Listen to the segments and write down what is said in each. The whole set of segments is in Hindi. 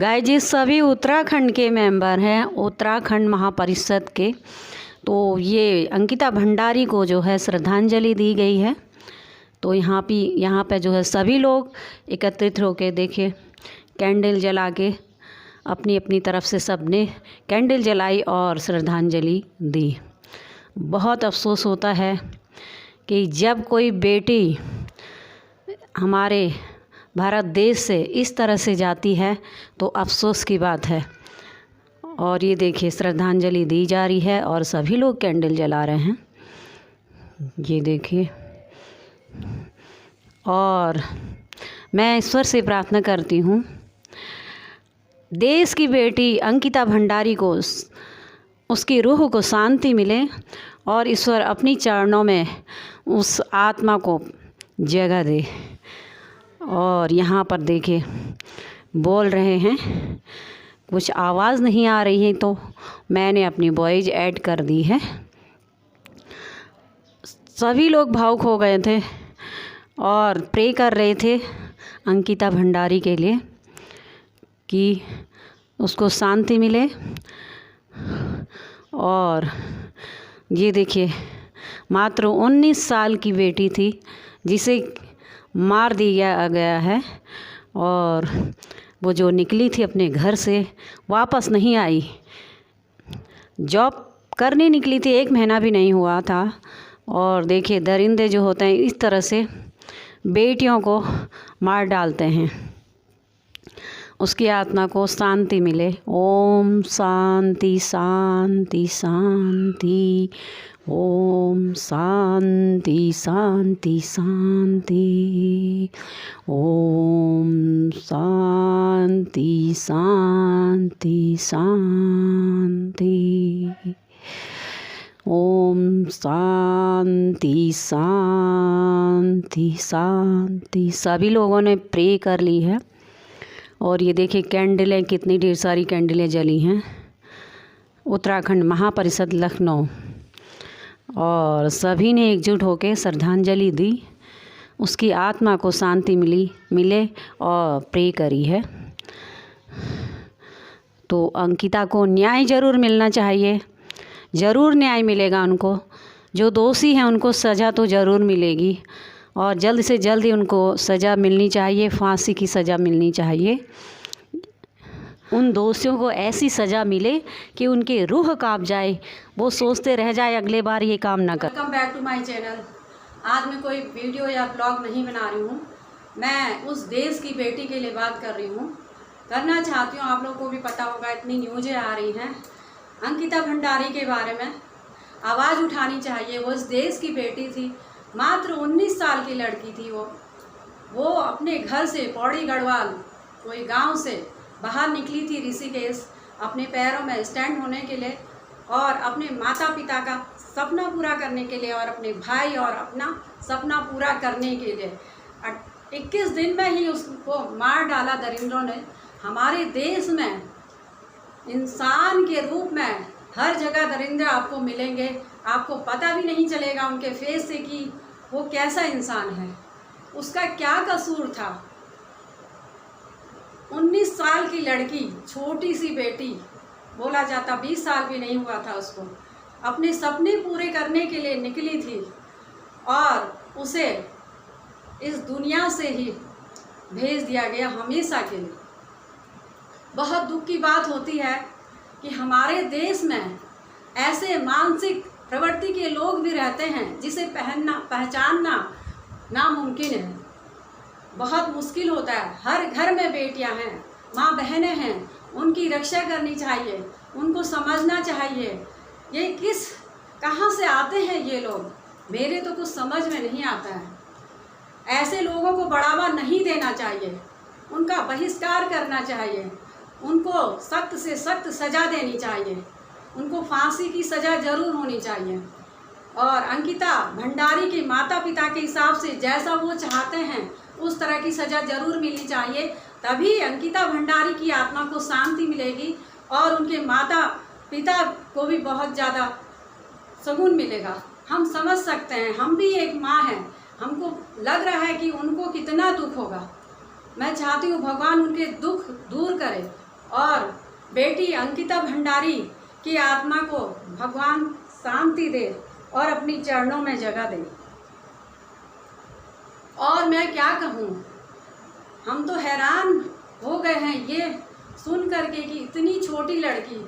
गाइस जी सभी उत्तराखंड के मेंबर हैं, उत्तराखंड महापरिषद के। तो ये अंकिता भंडारी को जो है श्रद्धांजलि दी गई है। तो यहाँ पे जो है सभी लोग एकत्रित होकर देखिए कैंडल जला के अपनी अपनी तरफ से सबने कैंडल जलाई और श्रद्धांजलि दी। बहुत अफसोस होता है कि जब कोई बेटी हमारे भारत देश से इस तरह से जाती है तो अफसोस की बात है। और ये देखिए श्रद्धांजलि दी जा रही है और सभी लोग कैंडल जला रहे हैं, ये देखिए। और मैं ईश्वर से प्रार्थना करती हूँ देश की बेटी अंकिता भंडारी को उसकी रूह को शांति मिले और ईश्वर अपनी चरणों में उस आत्मा को जगह दे। और यहाँ पर देखिए बोल रहे हैं, कुछ आवाज़ नहीं आ रही है तो मैंने अपनी वॉइस ऐड कर दी है। सभी लोग भावुक हो गए थे और प्रे कर रहे थे अंकिता भंडारी के लिए कि उसको शांति मिले। और ये देखिए मात्र 19 साल की बेटी थी जिसे मार दिया गया है और वो जो निकली थी अपने घर से वापस नहीं आई। जॉब करने निकली थी, 1 महीना भी नहीं हुआ था। और देखिए दरिंदे जो होते हैं इस तरह से बेटियों को मार डालते हैं। उसकी आत्मा को शांति मिले। ओम शांति शांति शांति। ओम शांति शांति शांति। ओम शांति शांति शांति। ओम शांति शांति शांति। सभी लोगों ने प्रे कर ली है। और ये देखिए कैंडलें, कितनी ढेर सारी कैंडलें जली हैं। उत्तराखंड महापरिषद लखनऊ और सभी ने एकजुट होकर श्रद्धांजलि दी, उसकी आत्मा को शांति मिले और प्रे करी है। तो अंकिता को न्याय ज़रूर मिलना चाहिए, ज़रूर न्याय मिलेगा उनको। जो दोषी हैं उनको सज़ा तो ज़रूर मिलेगी और जल्द से जल्द ही उनको सज़ा मिलनी चाहिए, फांसी की सज़ा मिलनी चाहिए। उन दोषियों को ऐसी सज़ा मिले कि उनकी रूह कांप जाए, वो सोचते रह जाए अगले बार ये काम ना कर। Welcome back to my channel. आज मैं कोई वीडियो या ब्लॉग नहीं बना रही हूँ, मैं उस देश की बेटी के लिए बात कर रही हूँ, करना चाहती हूँ। आप लोगों को भी पता होगा, इतनी न्यूज़ें आ रही हैं अंकिता भंडारी के बारे में। आवाज़ उठानी चाहिए। वो इस देश की बेटी थी, मात्र 19 साल की लड़की थी। वो अपने घर से पौड़ी गढ़वाल कोई गांव से बाहर निकली थी ऋषिकेश, अपने पैरों में स्टैंड होने के लिए और अपने माता पिता का सपना पूरा करने के लिए और अपने भाई और अपना सपना पूरा करने के लिए 21 दिन में ही उसको मार डाला दरिंदों ने। हमारे देश में इंसान के रूप में हर जगह दरिंदे आपको मिलेंगे, आपको पता भी नहीं चलेगा उनके फेस से कि वो कैसा इंसान है, उसका क्या कसूर था। 19 साल की लड़की, छोटी सी बेटी, बोला जाता 20 साल भी नहीं हुआ था उसको, अपने सपने पूरे करने के लिए निकली थी और उसे इस दुनिया से ही भेज दिया गया हमेशा के लिए। बहुत दुख की बात होती है कि हमारे देश में ऐसे मानसिक प्रवृत्ति के लोग भी रहते हैं जिसे पहचानना नामुमकिन है। बहुत मुश्किल होता है। हर घर में बेटियां हैं, माँ बहनें हैं, उनकी रक्षा करनी चाहिए, उनको समझना चाहिए ये कहाँ से आते हैं ये लोग, मेरे तो कुछ समझ में नहीं आता है। ऐसे लोगों को बढ़ावा नहीं देना चाहिए, उनका बहिष्कार करना चाहिए, उनको सख्त से सख्त सज़ा देनी चाहिए, उनको फांसी की सज़ा ज़रूर होनी चाहिए। और अंकिता भंडारी के माता पिता के हिसाब से जैसा वो चाहते हैं उस तरह की सज़ा ज़रूर मिलनी चाहिए, तभी अंकिता भंडारी की आत्मा को शांति मिलेगी और उनके माता पिता को भी बहुत ज़्यादा सुकून मिलेगा। हम समझ सकते हैं, हम भी एक माँ हैं, हमको लग रहा है कि उनको कितना दुख होगा। मैं चाहती हूँ भगवान उनके दुख दूर करे और बेटी अंकिता भंडारी की आत्मा को भगवान शांति दे और अपनी चरणों में जगह दे। और मैं क्या कहूँ, हम तो हैरान हो गए हैं ये सुन करके कि इतनी छोटी लड़की,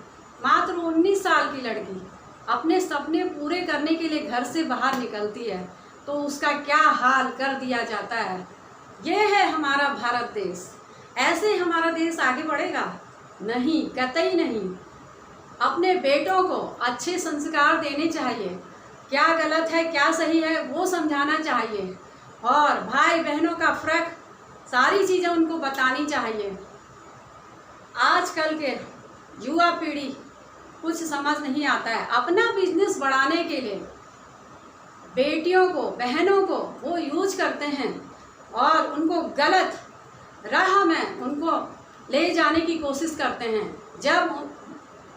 मात्र 19 साल की लड़की अपने सपने पूरे करने के लिए घर से बाहर निकलती है तो उसका क्या हाल कर दिया जाता है। ये है हमारा भारत देश। ऐसे हमारा देश आगे बढ़ेगा? नहीं, कतई नहीं। अपने बेटों को अच्छे संस्कार देने चाहिए, क्या गलत है क्या सही है वो समझाना चाहिए, और भाई बहनों का फ़र्क सारी चीज़ें उनको बतानी चाहिए। आजकल के युवा पीढ़ी कुछ समझ नहीं आता है। अपना बिजनेस बढ़ाने के लिए बेटियों को, बहनों को वो यूज करते हैं और उनको गलत राह में उनको ले जाने की कोशिश करते हैं। जब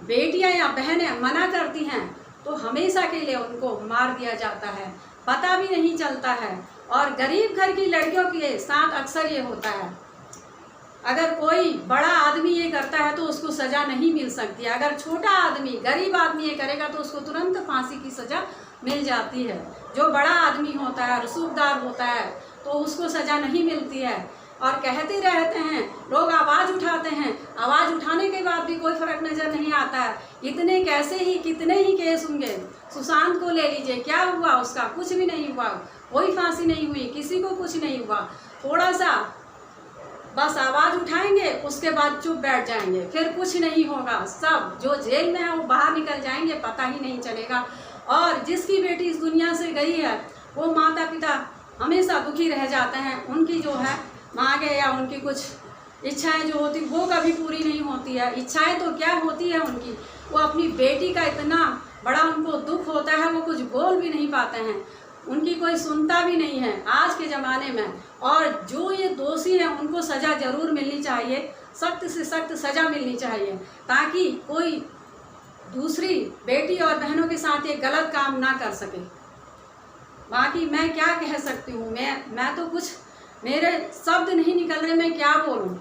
बेटियां या बहनें मना करती हैं तो हमेशा के लिए उनको मार दिया जाता है, पता भी नहीं चलता है। और गरीब घर की लड़कियों के साथ अक्सर ये होता है, अगर कोई बड़ा आदमी ये करता है तो उसको सज़ा नहीं मिल सकती है। अगर छोटा आदमी, गरीब आदमी ये करेगा तो उसको तुरंत फांसी की सज़ा मिल जाती है। जो बड़ा आदमी होता है, रसूखदार होता है, तो उसको सज़ा नहीं मिलती है। और कहते रहते हैं, लोग आवाज़ उठाते हैं, आवाज़ उठाने के बाद भी कोई फ़र्क नज़र नहीं आता है। इतने कैसे ही कितने ही केस होंगे। सुशांत को ले लीजिए, क्या हुआ उसका? कुछ भी नहीं हुआ, कोई फांसी नहीं हुई, किसी को कुछ नहीं हुआ। थोड़ा सा बस आवाज़ उठाएंगे, उसके बाद चुप बैठ जाएंगे, फिर कुछ नहीं होगा। सब जो जेल में है वो बाहर निकल जाएंगे, पता ही नहीं चलेगा। और जिसकी बेटी इस दुनिया से गई है वो माता पिता हमेशा दुखी रह जाते हैं। उनकी जो है मांगे या उनकी कुछ इच्छाएं जो होती वो कभी पूरी नहीं होती है। इच्छाएं तो क्या होती है उनकी, वो अपनी बेटी का इतना बड़ा उनको दुख होता है, वो कुछ बोल भी नहीं पाते हैं, उनकी कोई सुनता भी नहीं है आज के ज़माने में। और जो ये दोषी हैं उनको सज़ा ज़रूर मिलनी चाहिए, सख्त से सख्त सज़ा मिलनी चाहिए, ताकि कोई दूसरी बेटी और बहनों के साथ ये गलत काम ना कर सके। बाकी मैं क्या कह सकती हूँ, मैं तो कुछ, मेरे शब्द नहीं निकल रहे, मैं क्या बोलूँ।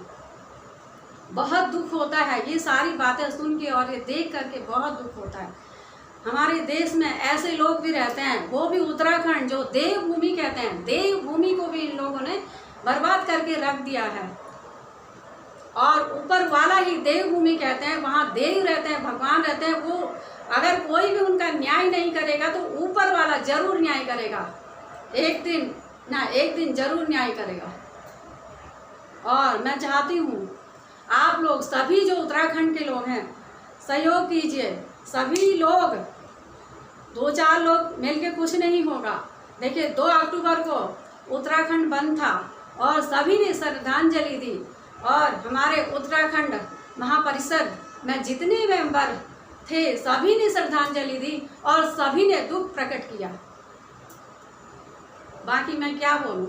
बहुत दुख होता है ये सारी बातें सुन के और ये देख करके बहुत दुख होता है। हमारे देश में ऐसे लोग भी रहते हैं, वो भी उत्तराखंड जो देवभूमि कहते हैं, देवभूमि को भी इन लोगों ने बर्बाद करके रख दिया है। और ऊपर वाला ही देवभूमि कहते हैं, वहाँ देव रहते हैं, भगवान रहते हैं। वो अगर कोई भी उनका न्याय नहीं करेगा तो ऊपर वाला जरूर न्याय करेगा, एक दिन जरूर न्याय करेगा। और मैं चाहती हूँ आप लोग सभी जो उत्तराखंड के लोग हैं सहयोग कीजिए। सभी लोग, 2-4 लोग मिलके कुछ नहीं होगा। देखिए 2 अक्टूबर को उत्तराखंड बंद था और सभी ने श्रद्धांजलि दी, और हमारे उत्तराखंड महापरिषद में जितने मेंबर थे सभी ने श्रद्धांजलि दी और सभी ने दुख प्रकट किया। बाकी मैं क्या बोलूँ।